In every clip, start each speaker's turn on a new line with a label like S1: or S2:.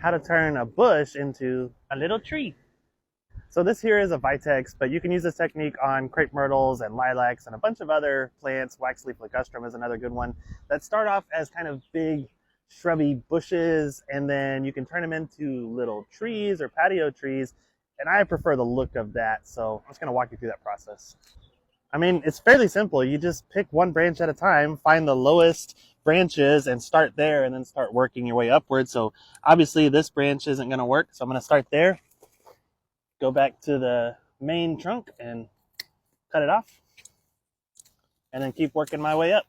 S1: how to turn a bush into a little tree. So this here is a vitex, but you can use this technique on crepe myrtles and lilacs and a bunch of other plants. Waxleaf ligustrum is another good one that start off as kind of big shrubby bushes, and then you can turn them into little trees or patio trees. And I prefer the look of that, so I'm just going to walk you through that process. I mean, it's fairly simple. You just pick one branch at a time, find the lowest branches and start there, and then start working your way upward. So obviously this branch isn't going to work, so I'm going to start there, go back to the main trunk and cut it off, and then keep working my way up.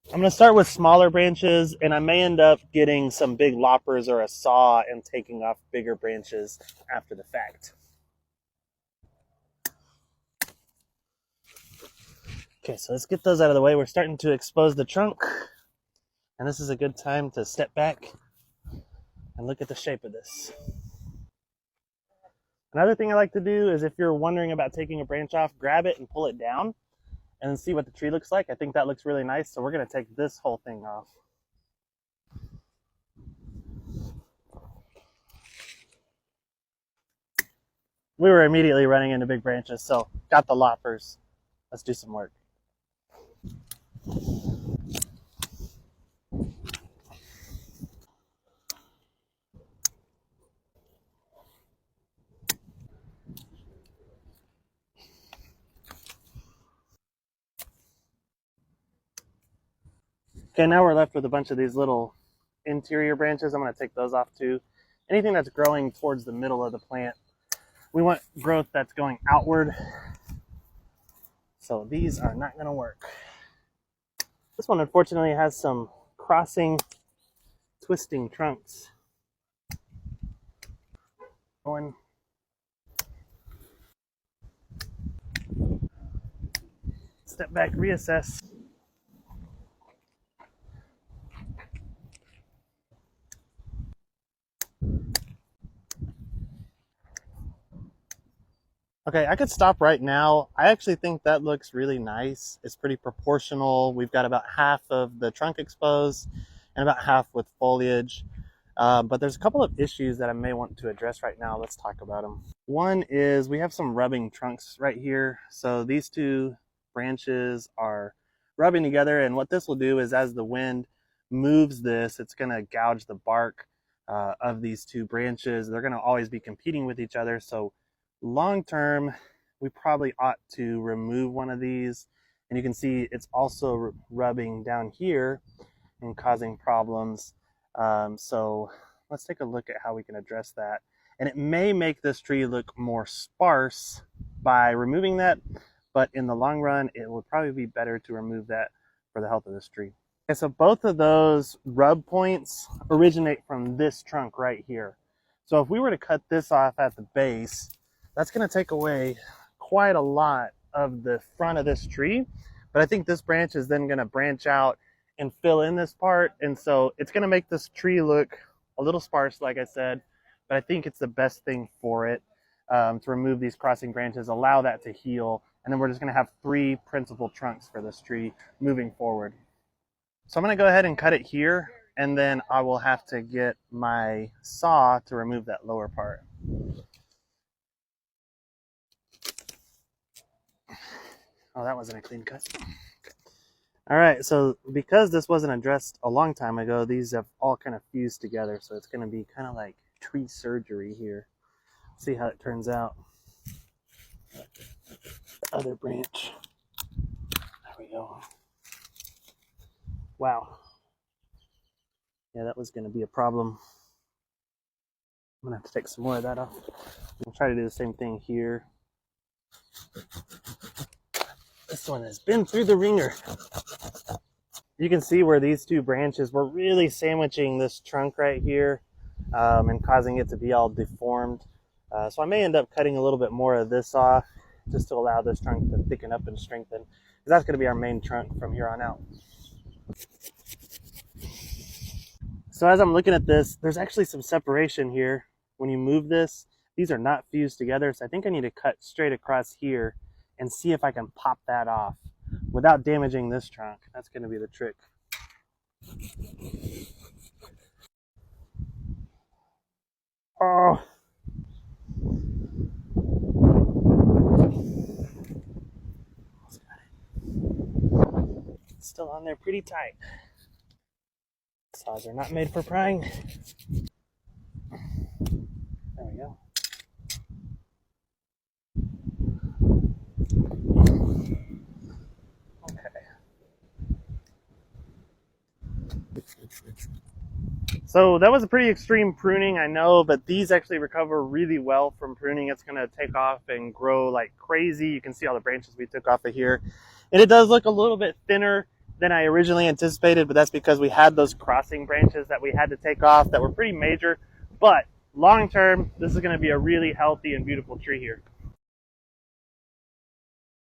S1: I'm going to start with smaller branches, and I may end up getting some big loppers or a saw and taking off bigger branches after the fact. Okay, so let's get those out of the way. We're starting to expose the trunk, and this is a good time to step back and look at the shape of this. Another thing I like to do is, if you're wondering about taking a branch off, grab it and pull it down and then see what the tree looks like. I think that looks really nice, so we're going to take this whole thing off. We were immediately running into big branches, so got the loppers. Let's do some work. Okay, now we're left with a bunch of these little interior branches. I'm going to take those off too. Anything that's growing towards the middle of the plant, we want growth that's going outward. So these are not going to work. This one unfortunately has some crossing, twisting trunks. Going. Step back, reassess. Okay, I could stop right now. I actually think that looks really nice. It's pretty proportional. We've got about half of the trunk exposed and about half with foliage. But there's a couple of issues that I may want to address right now. Let's talk about them. One is we have some rubbing trunks right here. So these two branches are rubbing together, and what this will do is, as the wind moves this, it's going to gouge the bark of these two branches. They're going to always be competing with each other. So long term, we probably ought to remove one of these. And you can see it's also rubbing down here and causing problems. So let's take a look at how we can address that. And it may make this tree look more sparse by removing that, but in the long run, it would probably be better to remove that for the health of this tree. Okay, so both of those rub points originate from this trunk right here. So if we were to cut this off at the base, that's going to take away quite a lot of the front of this tree. But I think this branch is then going to branch out and fill in this part. And so it's going to make this tree look a little sparse, like I said. But I think it's the best thing for it to remove these crossing branches, allow that to heal. And then we're just going to have three principal trunks for this tree moving forward. So I'm going to go ahead and cut it here. And then I will have to get my saw to remove that lower part. Oh, that wasn't a clean cut. All right, so because this wasn't addressed a long time ago, these have all kind of fused together. So it's going to be kind of like tree surgery here. See how it turns out. The other branch. There we go. Wow. Yeah, that was going to be a problem. I'm going to have to take some more of that off. We'll try to do the same thing here. This one has been through the ringer. You can see where these two branches were really sandwiching this trunk right here and causing it to be all deformed. So I may end up cutting a little bit more of this off just to allow this trunk to thicken up and strengthen, because that's going to be our main trunk from here on out. So as I'm looking at this, there's actually some separation here. When you move this, these are not fused together. So I think I need to cut straight across here and see if I can pop that off without damaging this trunk. That's going to be the trick. Oh, it's still on there pretty tight. Saws are not made for prying. There we go. Okay. So that was a pretty extreme pruning, I know, but these actually recover really well from pruning. It's going to take off and grow like crazy. You can see all the branches we took off of here. And it does look a little bit thinner than I originally anticipated, but that's because we had those crossing branches that we had to take off that were pretty major. But long term, this is going to be a really healthy and beautiful tree here.